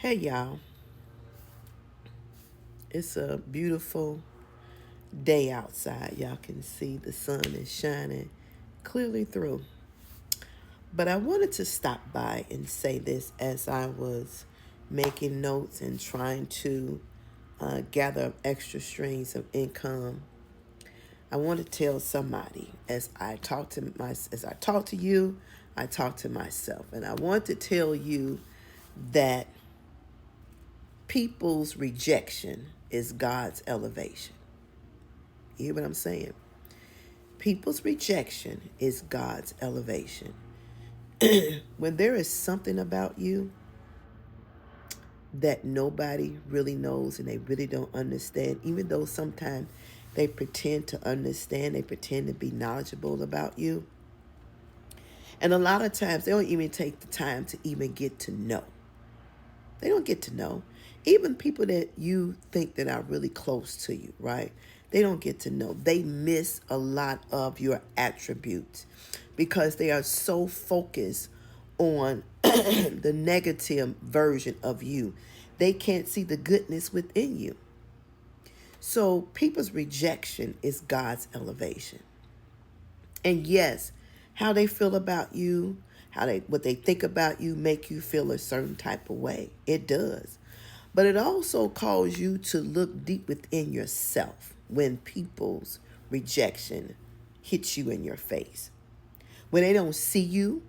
Hey y'all, it's a beautiful day outside. Y'all can see the sun is shining clearly through. But I wanted to stop by and say this as I was making notes and trying to gather up extra streams of income. I want to tell somebody as I talk to you, I talk to myself, and I want to tell you that people's rejection is God's elevation. You hear what I'm saying? People's rejection is God's elevation. When there is something about you that nobody really knows and they really don't understand, even though sometimes they pretend to understand, they pretend to be knowledgeable about you. And a lot of times they don't even take the time to even get to know. They don't get to know. Even people that you think that are really close to you, right? They don't get to know. They miss a lot of your attributes because they are so focused on the negative version of you. They can't see the goodness within you. So people's rejection is God's elevation. And yes, how they feel about you, what they think about you make you feel a certain type of way. It does. But it also calls you to look deep within yourself when people's rejection hits you in your face. When they don't see you,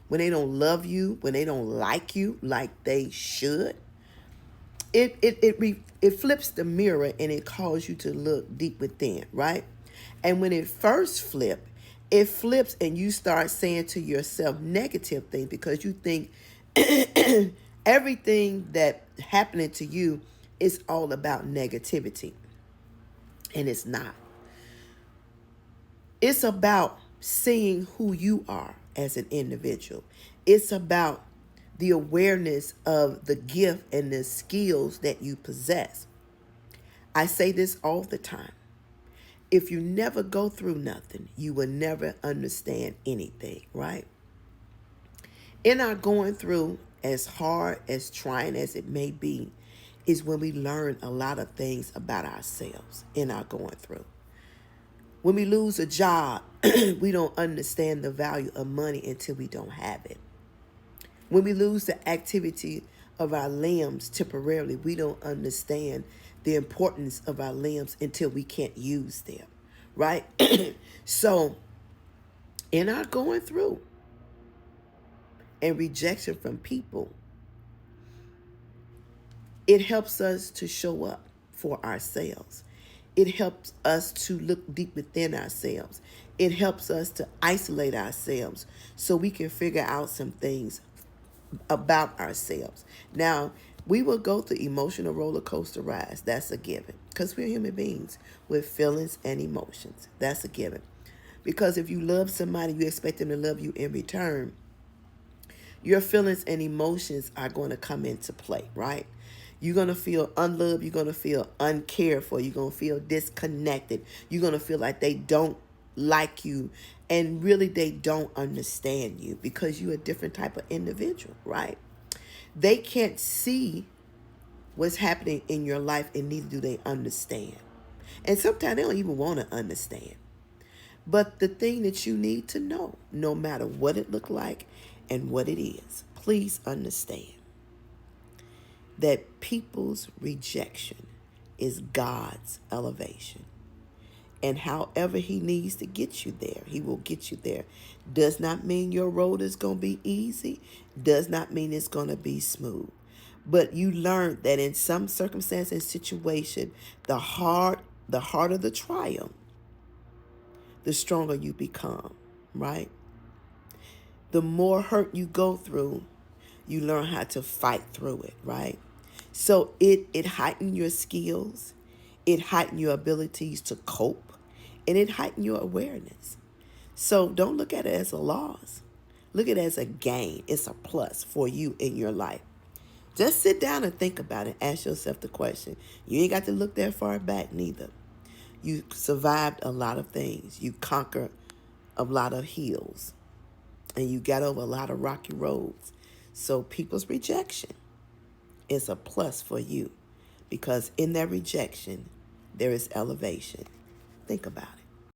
when they don't love you, when they don't like you like they should, it flips the mirror and it calls you to look deep within, right? And when it first it flips and you start saying to yourself negative things because you think everything that happening to you is all about negativity. And it's not. It's about seeing who you are as an individual. It's about the awareness of the gift and the skills that you possess. I say this all the time. If you never go through nothing, you will never understand anything, right? In our going through, as hard as trying as it may be, is when we learn a lot of things about ourselves in our going through. When we lose a job, we don't understand the value of money until we don't have it. When we lose the activity of our limbs temporarily, we don't understand the importance of our limbs until we can't use them, right? So, in our going through and rejection from people, it helps us to show up for ourselves. It helps us to look deep within ourselves. It helps us to isolate ourselves so we can figure out some things about ourselves. Now, we will go through emotional roller coaster rides. That's a given because we're human beings with feelings and emotions. That's a given. Because if you love somebody, you expect them to love you in return. Your feelings and emotions are going to come into play, right? You're going to feel unloved. You're going to feel uncared for. You're going to feel disconnected. You're going to feel like they don't like you. And really, they don't understand you because you're a different type of individual, right? They can't see what's happening in your life, and neither do they understand. And sometimes they don't even want to understand. But the thing that you need to know, no matter what it looked like and what it is, please understand that people's rejection is God's elevation. And however he needs to get you there, he will get you there. Does not mean your road is going to be easy. Does not mean it's going to be smooth. But you learn that in some circumstance and situation, the harder the trial, the stronger you become, right? The more hurt you go through, you learn how to fight through it, right? So it heightened your skills, it heightened your abilities to cope, and it heightened your awareness. So don't look at it as a loss. Look at it as a gain. It's a plus for you in your life. Just sit down and think about it. Ask yourself the question. You ain't got to look that far back neither. You survived a lot of things. You conquered a lot of hills. And you got over a lot of rocky roads. So people's rejection is a plus for you, because in that rejection, there is elevation. Think about it.